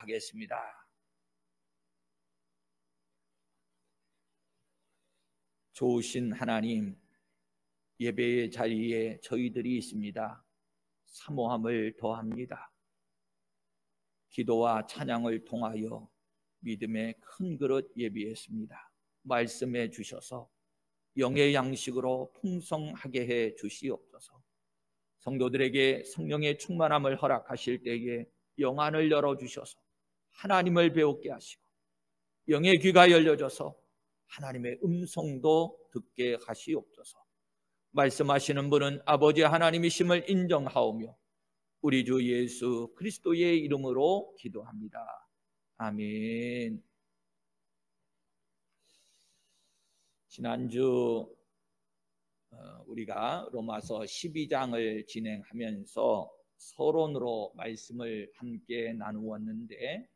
하겠습니다. 좋으신 하나님, 예배의 자리에 저희들이 있습니다. 사모함을 더합니다. 기도와 찬양을 통하여 믿음의 큰 그릇 예비했습니다. 말씀해 주셔서 영의 양식으로 풍성하게 해 주시옵소서. 성도들에게 성령의 충만함을 허락하실 때에 영안을 열어주셔서 하나님을 배우게 하시고, 영의 귀가 열려져서 하나님의 음성도 듣게 하시옵소서. 말씀하시는 분은 아버지 하나님이심을 인정하오며 우리 주 예수 그리스도의 이름으로 기도합니다. 아멘. 지난주 우리가 로마서 12장을 진행하면서 서론으로 말씀을 함께 나누었는데,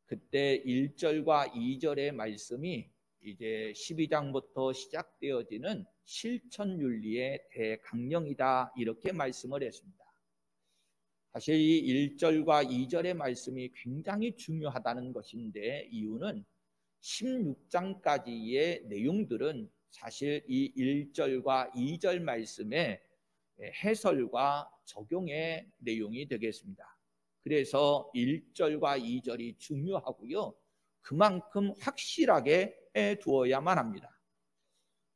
그때 1절과 2절의 말씀이 이제 12장부터 시작되어지는 실천윤리의 대강령이다, 이렇게 말씀을 했습니다. 사실 이 1절과 2절의 말씀이 굉장히 중요하다는 것인데, 이유는 16장까지의 내용들은 사실 이 1절과 2절 말씀의 해설과 적용의 내용이 되겠습니다. 그래서 1절과 2절이 중요하고요, 그만큼 확실하게 두어야만 합니다.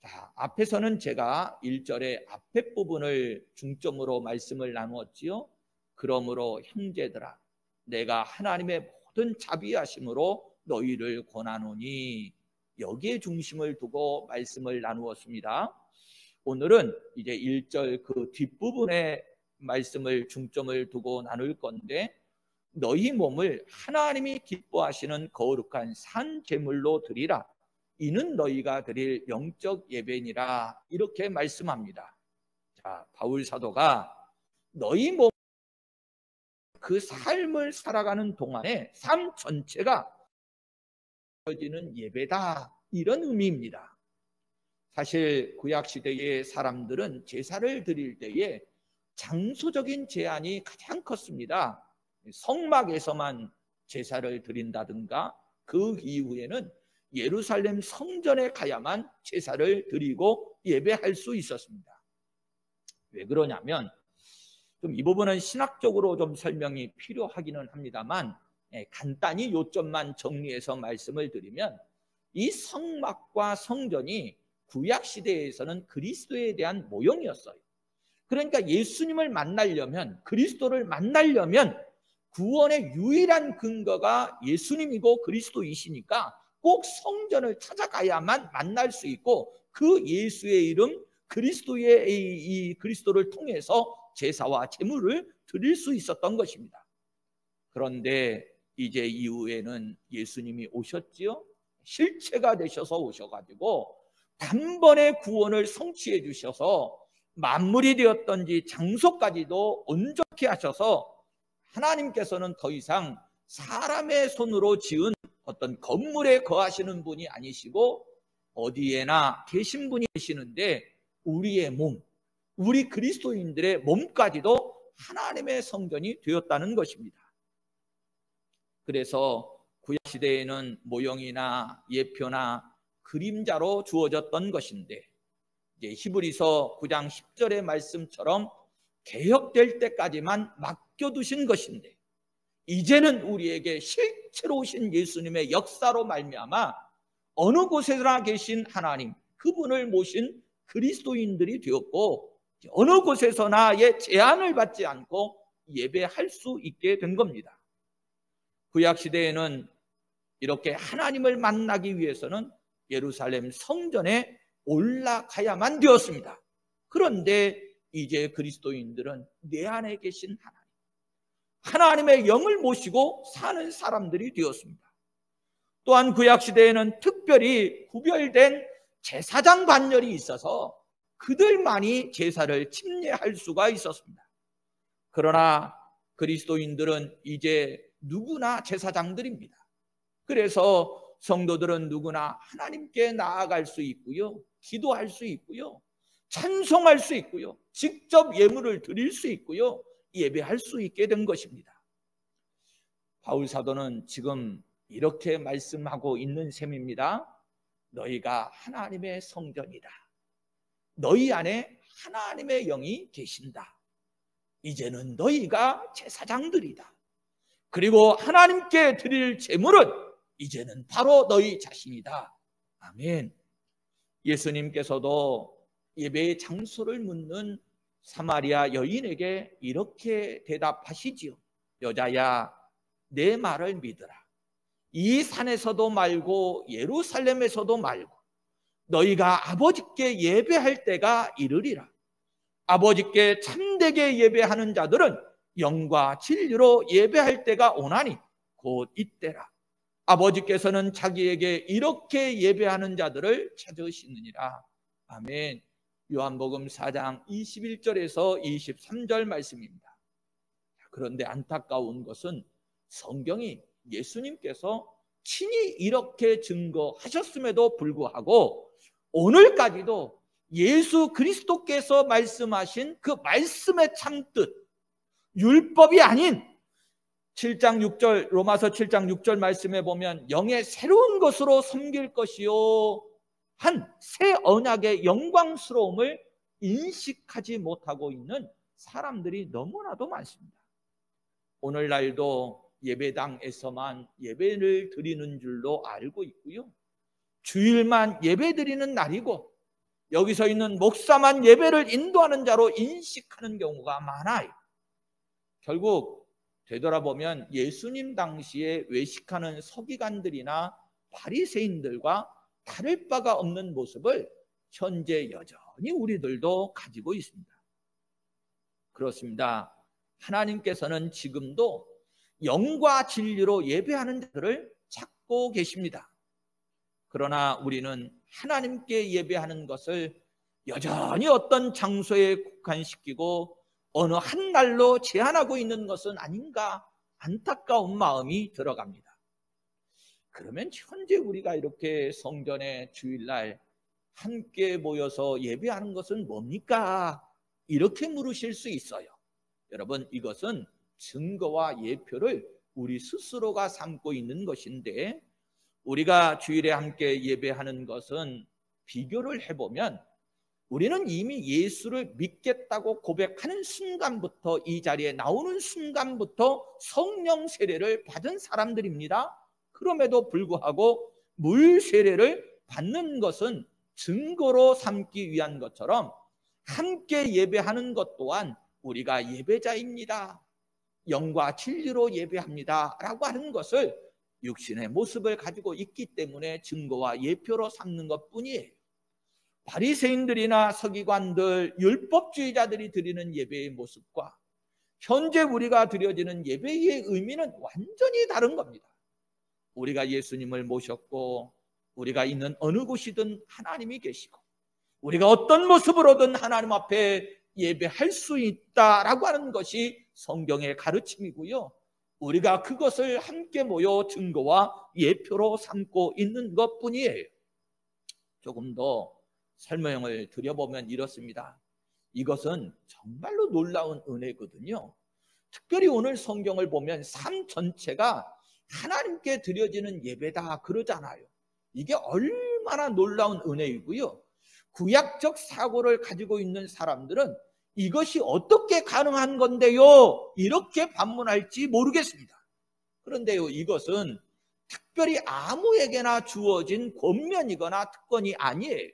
자, 앞에서는 제가 1절의 앞에 부분을 중점으로 말씀을 나누었지요. 그러므로 형제들아, 내가 하나님의 모든 자비하심으로 너희를 권하노니, 여기에 중심을 두고 말씀을 나누었습니다. 오늘은 이제 1절 그 뒷부분에 말씀을 중점을 두고 나눌 건데, 너희 몸을 하나님이 기뻐하시는 거룩한 산 제물로 드리라, 이는 너희가 드릴 영적 예배니라, 이렇게 말씀합니다. 자, 바울 사도가 너희 몸, 그 삶을 살아가는 동안에 삶 전체가 드려지는 예배다, 이런 의미입니다. 사실 구약시대의 사람들은 제사를 드릴 때에 장소적인 제한이 가장 컸습니다. 성막에서만 제사를 드린다든가, 그 이후에는 예루살렘 성전에 가야만 제사를 드리고 예배할 수 있었습니다. 왜 그러냐면, 좀 이 부분은 신학적으로 좀 설명이 필요하기는 합니다만, 간단히 요점만 정리해서 말씀을 드리면, 이 성막과 성전이 구약시대에서는 그리스도에 대한 모형이었어요. 그러니까 예수님을 만나려면, 그리스도를 만나려면 구원의 유일한 근거가 예수님이고 그리스도이시니까 꼭 성전을 찾아가야만 만날 수 있고, 그 예수의 이름 그리스도의 이 그리스도를 통해서 제사와 제물을 드릴 수 있었던 것입니다. 그런데 이제 이후에는 예수님이 오셨지요. 실체가 되셔서 오셔가지고 단번에 구원을 성취해 주셔서 만물이 되었던지 장소까지도 온전케 하셔서, 하나님께서는 더 이상 사람의 손으로 지은 어떤 건물에 거하시는 분이 아니시고 어디에나 계신 분이 계시는데, 우리의 몸, 우리 그리스도인들의 몸까지도 하나님의 성전이 되었다는 것입니다. 그래서 구약시대에는 모형이나 예표나 그림자로 주어졌던 것인데, 이제 히브리서 9장 10절의 말씀처럼 개혁될 때까지만 맡겨두신 것인데, 이제는 우리에게 실제로 오신 예수님의 역사로 말미암아 어느 곳에나 계신 하나님, 그분을 모신 그리스도인들이 되었고, 어느 곳에서나의 제한을 받지 않고 예배할 수 있게 된 겁니다. 구약시대에는 이렇게 하나님을 만나기 위해서는 예루살렘 성전에 올라가야만 되었습니다. 그런데 이제 그리스도인들은 내 안에 계신 하나님의 영을 모시고 사는 사람들이 되었습니다. 또한 구약시대에는 특별히 구별된 제사장 반열이 있어서 그들만이 제사를 침례할 수가 있었습니다. 그러나 그리스도인들은 이제 누구나 제사장들입니다. 그래서 성도들은 누구나 하나님께 나아갈 수 있고요, 기도할 수 있고요, 찬송할 수 있고요, 직접 예물을 드릴 수 있고요, 예배할 수 있게 된 것입니다. 바울 사도는 지금 이렇게 말씀하고 있는 셈입니다. 너희가 하나님의 성전이다. 너희 안에 하나님의 영이 계신다. 이제는 너희가 제사장들이다. 그리고 하나님께 드릴 제물은 이제는 바로 너희 자신이다. 아멘. 예수님께서도 예배의 장소를 묻는 사마리아 여인에게 이렇게 대답하시지요. 여자야, 내 말을 믿으라. 이 산에서도 말고 예루살렘에서도 말고 너희가 아버지께 예배할 때가 이르리라. 아버지께 참되게 예배하는 자들은 영과 진리로 예배할 때가 오나니 곧 이때라. 아버지께서는 자기에게 이렇게 예배하는 자들을 찾으시느니라. 아멘. 요한복음 4장 21절에서 23절 말씀입니다. 그런데 안타까운 것은 성경이 예수님께서 친히 이렇게 증거하셨음에도 불구하고 오늘까지도 예수 그리스도께서 말씀하신 그 말씀의 참뜻, 율법이 아닌 7장 6절 로마서 7장 6절 말씀에 보면 영의 새로운 것으로 섬길 것이요 한 새 언약의 영광스러움을 인식하지 못하고 있는 사람들이 너무나도 많습니다. 오늘날도 예배당에서만 예배를 드리는 줄로 알고 있고요, 주일만 예배 드리는 날이고 여기서 있는 목사만 예배를 인도하는 자로 인식하는 경우가 많아요. 결국 되돌아보면 예수님 당시에 외식하는 서기관들이나 바리새인들과 다를 바가 없는 모습을 현재 여전히 우리들도 가지고 있습니다. 그렇습니다. 하나님께서는 지금도 영과 진리로 예배하는 자들을 찾고 계십니다. 그러나 우리는 하나님께 예배하는 것을 여전히 어떤 장소에 국한시키고 어느 한 날로 제한하고 있는 것은 아닌가 안타까운 마음이 들어갑니다. 그러면 현재 우리가 이렇게 성전에 주일날 함께 모여서 예배하는 것은 뭡니까? 이렇게 물으실 수 있어요. 여러분, 이것은 증거와 예표를 우리 스스로가 삼고 있는 것인데, 우리가 주일에 함께 예배하는 것은 비교를 해보면 우리는 이미 예수를 믿겠다고 고백하는 순간부터, 이 자리에 나오는 순간부터 성령 세례를 받은 사람들입니다. 그럼에도 불구하고 물 세례를 받는 것은 증거로 삼기 위한 것처럼 함께 예배하는 것 또한 우리가 예배자입니다, 영과 진리로 예배합니다 라고 하는 것을 육신의 모습을 가지고 있기 때문에 증거와 예표로 삼는 것뿐이에요. 바리새인들이나 서기관들, 율법주의자들이 드리는 예배의 모습과 현재 우리가 드려지는 예배의 의미는 완전히 다른 겁니다. 우리가 예수님을 모셨고 우리가 있는 어느 곳이든 하나님이 계시고 우리가 어떤 모습으로든 하나님 앞에 예배할 수 있다라고 하는 것이 성경의 가르침이고요, 우리가 그것을 함께 모여 증거와 예표로 삼고 있는 것뿐이에요. 조금 더 설명을 드려보면 이렇습니다. 이것은 정말로 놀라운 은혜거든요. 특별히 오늘 성경을 보면 삶 전체가 하나님께 드려지는 예배다 그러잖아요. 이게 얼마나 놀라운 은혜이고요, 구약적 사고를 가지고 있는 사람들은 이것이 어떻게 가능한 건데요? 이렇게 반문할지 모르겠습니다. 그런데요, 이것은 특별히 아무에게나 주어진 권면이거나 특권이 아니에요.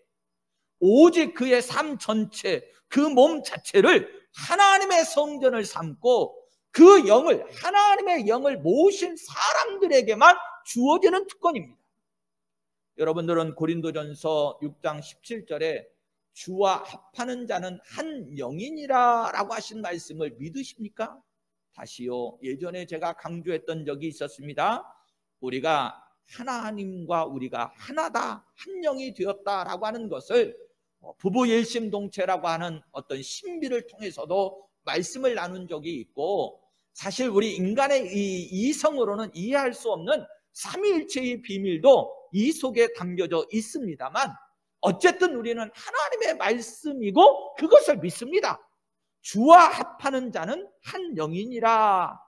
오직 그의 삶 전체, 그 몸 자체를 하나님의 성전을 삼고 그 영을, 하나님의 영을 모신 사람들에게만 주어지는 특권입니다. 여러분들은 고린도전서 6장 17절에 주와 합하는 자는 한 영이니라 라고 하신 말씀을 믿으십니까? 다시요, 예전에 제가 강조했던 적이 있었습니다. 우리가 하나님과 우리가 하나다, 한 영이 되었다라고 하는 것을 부부 일심동체라고 하는 어떤 신비를 통해서도 말씀을 나눈 적이 있고, 사실 우리 인간의 이 이성으로는 이해할 수 없는 삼위일체의 비밀도 이 속에 담겨져 있습니다만, 어쨌든 우리는 하나님의 말씀이고 그것을 믿습니다. 주와 합하는 자는 한 영이니라.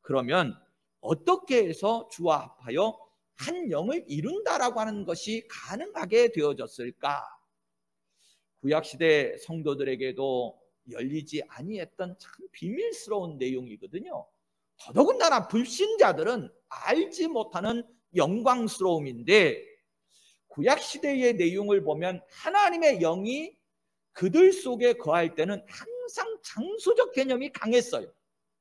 그러면 어떻게 해서 주와 합하여 한 영을 이룬다라고 하는 것이 가능하게 되어졌을까? 구약시대 성도들에게도 열리지 아니했던 참 비밀스러운 내용이거든요. 더더군다나 불신자들은 알지 못하는 영광스러움인데, 구약시대의 내용을 보면 하나님의 영이 그들 속에 거할 때는 항상 장소적 개념이 강했어요.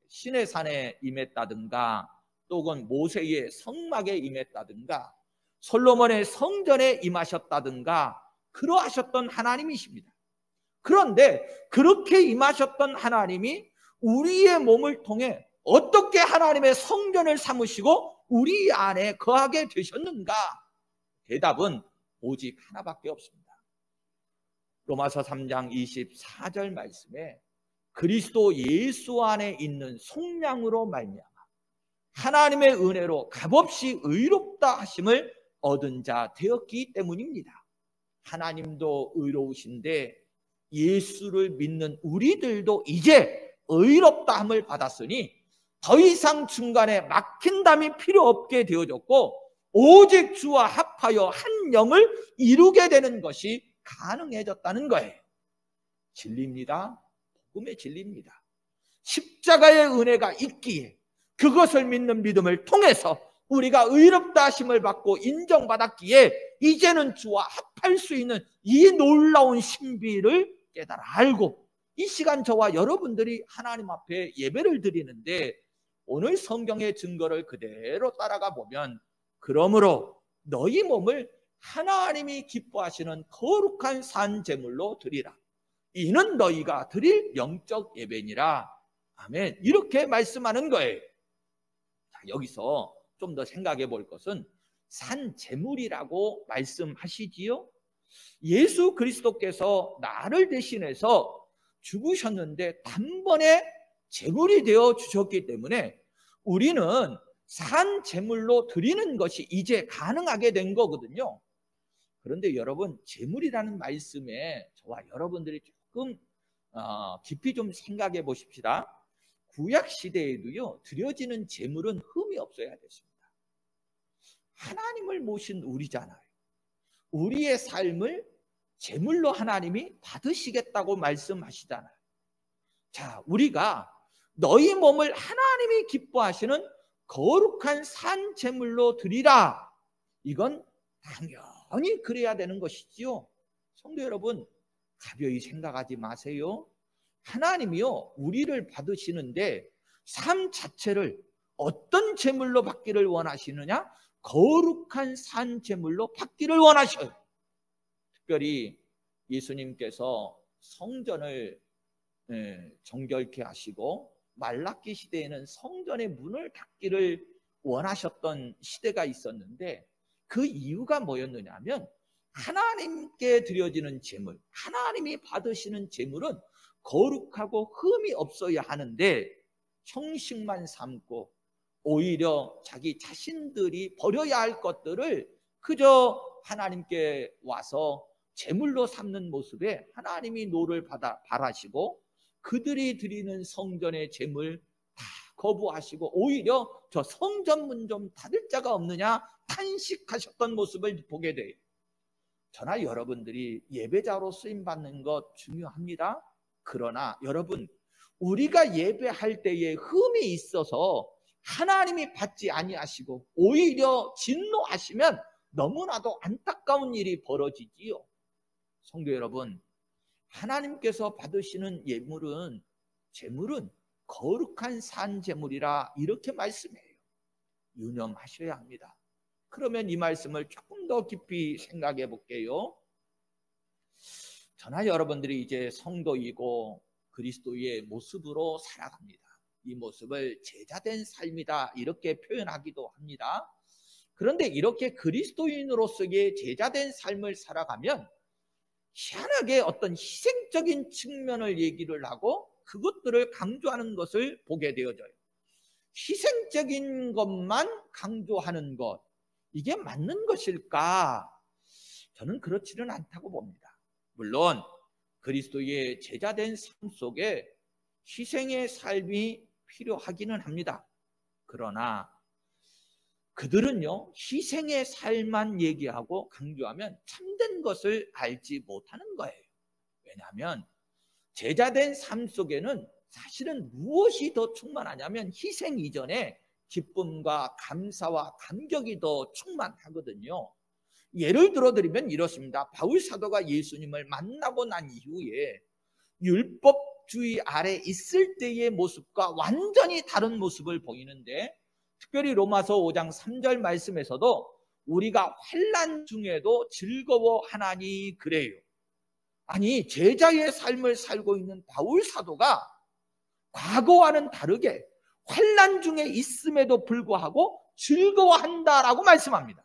신의 산에 임했다든가, 또는 모세의 성막에 임했다든가, 솔로몬의 성전에 임하셨다든가, 그러하셨던 하나님이십니다. 그런데 그렇게 임하셨던 하나님이 우리의 몸을 통해 어떻게 하나님의 성전을 삼으시고 우리 안에 거하게 되셨는가? 대답은 오직 하나밖에 없습니다. 로마서 3장 24절 말씀에 그리스도 예수 안에 있는 속량으로 말미암아 하나님의 은혜로 값없이 의롭다 하심을 얻은 자 되었기 때문입니다. 하나님도 의로우신데 예수를 믿는 우리들도 이제 의롭다함을 받았으니 더 이상 중간에 막힌담이 필요 없게 되어졌고, 오직 주와 합하여 한 영을 이루게 되는 것이 가능해졌다는 거예요. 진리입니다. 복음의 진리입니다. 십자가의 은혜가 있기에 그것을 믿는 믿음을 통해서 우리가 의롭다 하심을 받고 인정받았기에 이제는 주와 합할 수 있는 이 놀라운 신비를 깨달아 알고, 이 시간 저와 여러분들이 하나님 앞에 예배를 드리는데 오늘 성경의 증거를 그대로 따라가 보면, 그러므로 너희 몸을 하나님이 기뻐하시는 거룩한 산 제물로 드리라. 이는 너희가 드릴 영적 예배니라. 아멘. 이렇게 말씀하는 거예요. 자, 여기서 좀 더 생각해 볼 것은 산 제물이라고 말씀하시지요. 예수 그리스도께서 나를 대신해서 죽으셨는데 단번에 제물이 되어 주셨기 때문에 우리는 산 제물로 드리는 것이 이제 가능하게 된 거거든요. 그런데 여러분, 제물이라는 말씀에 저와 여러분들이 조금 깊이 좀 생각해 보십시다. 구약 시대에도요, 드려지는 제물은 흠이 없어야 됐습니다. 하나님을 모신 우리잖아요. 우리의 삶을 제물로 하나님이 받으시겠다고 말씀하시잖아요. 자, 우리가 너희 몸을 하나님이 기뻐하시는 거룩한 산 제물로 드리라. 이건 당연히 그래야 되는 것이지요. 성도 여러분, 가벼이 생각하지 마세요. 하나님이요, 우리를 받으시는데 삶 자체를 어떤 제물로 받기를 원하시느냐? 거룩한 산 제물로 받기를 원하셔요. 특별히 예수님께서 성전을 정결케 하시고 말라기 시대에는 성전의 문을 닫기를 원하셨던 시대가 있었는데, 그 이유가 뭐였느냐 하면 하나님께 드려지는 제물, 하나님이 받으시는 제물은 거룩하고 흠이 없어야 하는데 형식만 삼고 오히려 자기 자신들이 버려야 할 것들을 그저 하나님께 와서 제물로 삼는 모습에 하나님이 노를 바라시고 그들이 드리는 성전의 제물 다 거부하시고 오히려 저 성전문 좀 닫을 자가 없느냐 탄식하셨던 모습을 보게 돼요. 저나 여러분들이 예배자로 쓰임받는 것 중요합니다. 그러나 여러분, 우리가 예배할 때에 흠이 있어서 하나님이 받지 아니하시고 오히려 진노하시면 너무나도 안타까운 일이 벌어지지요. 성도 여러분, 하나님께서 받으시는 제물은 거룩한 산 제물이라 이렇게 말씀해요. 유념하셔야 합니다. 그러면 이 말씀을 조금 더 깊이 생각해 볼게요. 저나 여러분들이 이제 성도이고 그리스도의 모습으로 살아갑니다. 이 모습을 제자된 삶이다 이렇게 표현하기도 합니다. 그런데 이렇게 그리스도인으로서의 제자된 삶을 살아가면 희한하게 어떤 희생적인 측면을 얘기를 하고 그것들을 강조하는 것을 보게 되어져요. 희생적인 것만 강조하는 것, 이게 맞는 것일까? 저는 그렇지는 않다고 봅니다. 물론 그리스도의 제자된 삶 속에 희생의 삶이 필요하기는 합니다. 그러나 그들은요, 희생의 삶만 얘기하고 강조하면 참된 것을 알지 못하는 거예요. 왜냐하면 제자된 삶 속에는 사실은 무엇이 더 충만하냐면 희생 이전에 기쁨과 감사와 감격이 더 충만하거든요. 예를 들어드리면 이렇습니다. 바울 사도가 예수님을 만나고 난 이후에 율법주의 아래 있을 때의 모습과 완전히 다른 모습을 보이는데, 특별히 로마서 5장 3절 말씀에서도 우리가 환난 중에도 즐거워하나니 그래요. 아니, 제자의 삶을 살고 있는 바울 사도가 과거와는 다르게 환난 중에 있음에도 불구하고 즐거워한다라고 말씀합니다.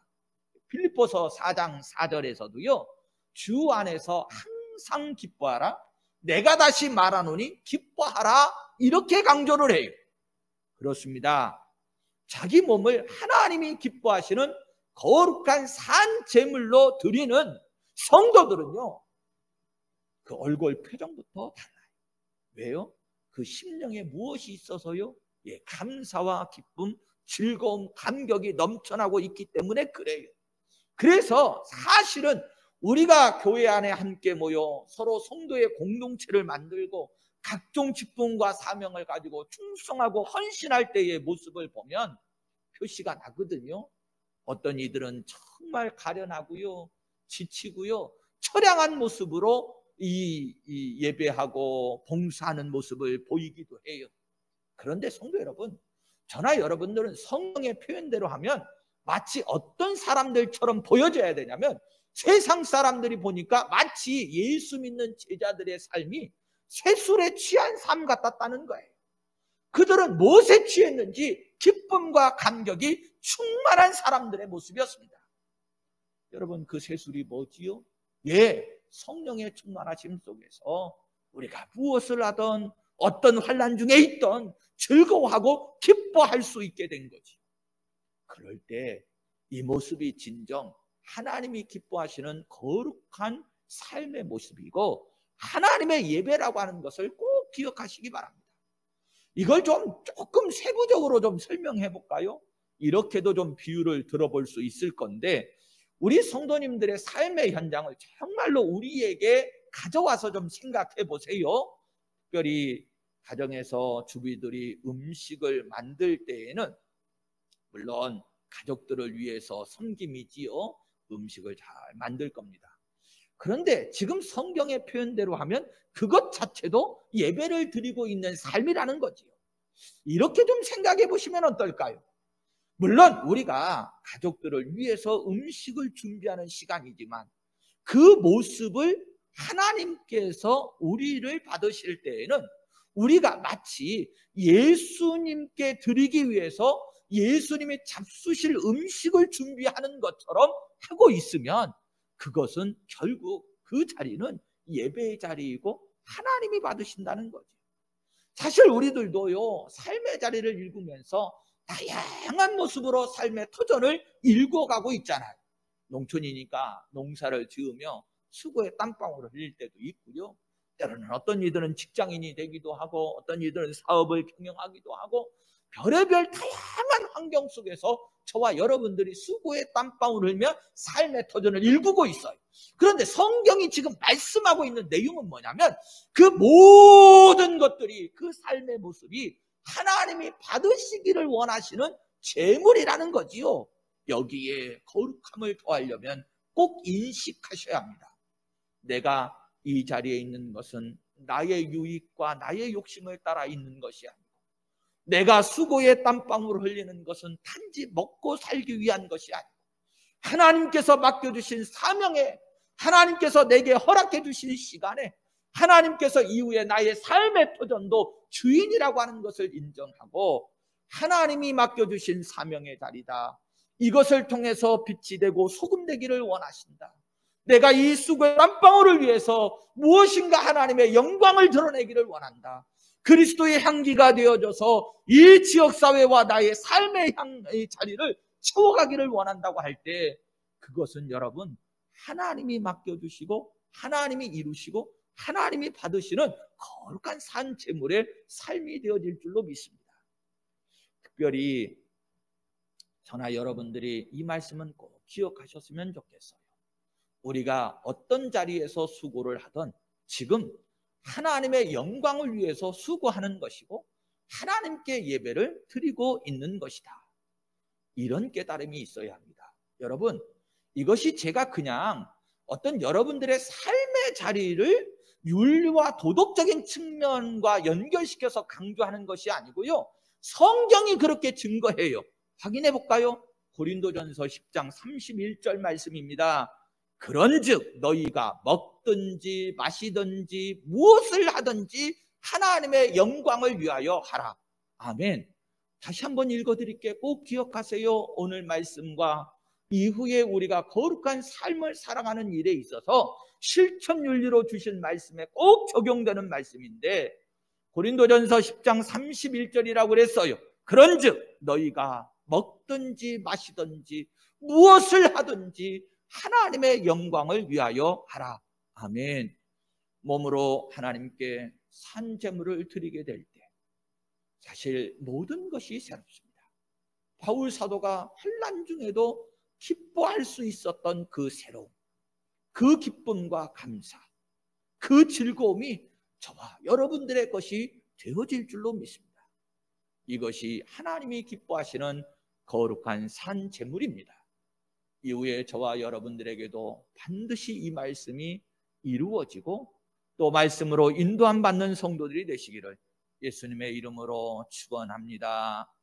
빌립보서 4장 4절에서도요, 주 안에서 항상 기뻐하라, 내가 다시 말하노니 기뻐하라, 이렇게 강조를 해요. 그렇습니다. 자기 몸을 하나님이 기뻐하시는 거룩한 산 제물로 드리는 성도들은요, 그 얼굴 표정부터 달라요. 왜요? 그 심령에 무엇이 있어서요? 예, 감사와 기쁨, 즐거움, 감격이 넘쳐나고 있기 때문에 그래요. 그래서 사실은 우리가 교회 안에 함께 모여 서로 성도의 공동체를 만들고 각종 직분과 사명을 가지고 충성하고 헌신할 때의 모습을 보면 표시가 나거든요. 어떤 이들은 정말 가련하고요, 지치고요, 처량한 모습으로 이 예배하고 봉사하는 모습을 보이기도 해요. 그런데 성도 여러분, 저나 여러분들은 성령의 표현대로 하면 마치 어떤 사람들처럼 보여져야 되냐면, 세상 사람들이 보니까 마치 예수 믿는 제자들의 삶이 세술에 취한 삶 같았다는 거예요. 그들은 무엇에 취했는지 기쁨과 감격이 충만한 사람들의 모습이었습니다. 여러분, 그 세술이 뭐지요? 예, 성령의 충만하심 속에서 우리가 무엇을 하든 어떤 환난 중에 있든 즐거워하고 기뻐할 수 있게 된 거지. 그럴 때 이 모습이 진정 하나님이 기뻐하시는 거룩한 삶의 모습이고, 하나님의 예배라고 하는 것을 꼭 기억하시기 바랍니다. 이걸 조금 세부적으로 좀 설명해 볼까요? 이렇게도 좀 비유를 들어볼 수 있을 건데, 우리 성도님들의 삶의 현장을 정말로 우리에게 가져와서 좀 생각해 보세요. 특별히 가정에서 주부들이 음식을 만들 때에는 물론 가족들을 위해서 섬김이지요, 음식을 잘 만들 겁니다. 그런데 지금 성경의 표현대로 하면 그것 자체도 예배를 드리고 있는 삶이라는 거지요. 이렇게 좀 생각해 보시면 어떨까요? 물론 우리가 가족들을 위해서 음식을 준비하는 시간이지만 그 모습을 하나님께서 우리를 받으실 때에는 우리가 마치 예수님께 드리기 위해서 예수님이 잡수실 음식을 준비하는 것처럼 하고 있으면 그것은 결국 그 자리는 예배의 자리이고 하나님이 받으신다는 거죠. 사실 우리들도요, 삶의 자리를 읽으면서 다양한 모습으로 삶의 터전을 읽어가고 있잖아요. 농촌이니까 농사를 지으며 수고의 땀방울을 흘릴 때도 있고요, 때로는 어떤 이들은 직장인이 되기도 하고 어떤 이들은 사업을 경영하기도 하고, 별의별 다양한 환경 속에서 저와 여러분들이 수고의 땀방울을 흘며 삶의 터전을 일구고 있어요. 그런데 성경이 지금 말씀하고 있는 내용은 뭐냐면, 그 모든 것들이, 그 삶의 모습이 하나님이 받으시기를 원하시는 제물이라는 거지요. 여기에 거룩함을 더하려면 꼭 인식하셔야 합니다. 내가 이 자리에 있는 것은 나의 유익과 나의 욕심을 따라 있는 것이 아니고, 내가 수고의 땀방울을 흘리는 것은 단지 먹고 살기 위한 것이 아니고, 하나님께서 맡겨주신 사명에, 하나님께서 내게 허락해 주신 시간에 하나님께서 이후에 나의 삶의 터전도 주인이라고 하는 것을 인정하고, 하나님이 맡겨주신 사명의 자리다, 이것을 통해서 빛이 되고 소금 되기를 원하신다, 내가 이 수고의 땀방울을 위해서 무엇인가 하나님의 영광을 드러내기를 원한다, 그리스도의 향기가 되어져서 이 지역사회와 나의 삶의 자리를 채워가기를 원한다고 할 때, 그것은 여러분 하나님이 맡겨주시고 하나님이 이루시고 하나님이 받으시는 거룩한 산 제물의 삶이 되어질 줄로 믿습니다. 특별히 저나 여러분들이 이 말씀은 꼭 기억하셨으면 좋겠어요. 우리가 어떤 자리에서 수고를 하든 지금 하나님의 영광을 위해서 수고하는 것이고 하나님께 예배를 드리고 있는 것이다. 이런 깨달음이 있어야 합니다. 여러분, 이것이 제가 그냥 어떤 여러분들의 삶의 자리를 윤리와 도덕적인 측면과 연결시켜서 강조하는 것이 아니고요, 성경이 그렇게 증거해요. 확인해 볼까요? 고린도전서 10장 31절 말씀입니다. 그런즉 너희가 먹든지 마시든지 무엇을 하든지 하나님의 영광을 위하여 하라. 아멘. 다시 한번 읽어드릴게요. 꼭 기억하세요. 오늘 말씀과 이후에 우리가 거룩한 삶을 살아가는 일에 있어서 실천윤리로 주신 말씀에 꼭 적용되는 말씀인데, 고린도전서 10장 31절이라고 그랬어요. 그런즉 너희가 먹든지 마시든지 무엇을 하든지 하나님의 영광을 위하여 하라. 아멘. 몸으로 하나님께 산 제물을 드리게 될 때 사실 모든 것이 새롭습니다. 바울 사도가 환난 중에도 기뻐할 수 있었던 그 새로움, 그 기쁨과 감사, 그 즐거움이 저와 여러분들의 것이 되어질 줄로 믿습니다. 이것이 하나님이 기뻐하시는 거룩한 산 제물입니다. 이후에 저와 여러분들에게도 반드시 이 말씀이 이루어지고 또 말씀으로 인도함 받는 성도들이 되시기를 예수님의 이름으로 축원합니다.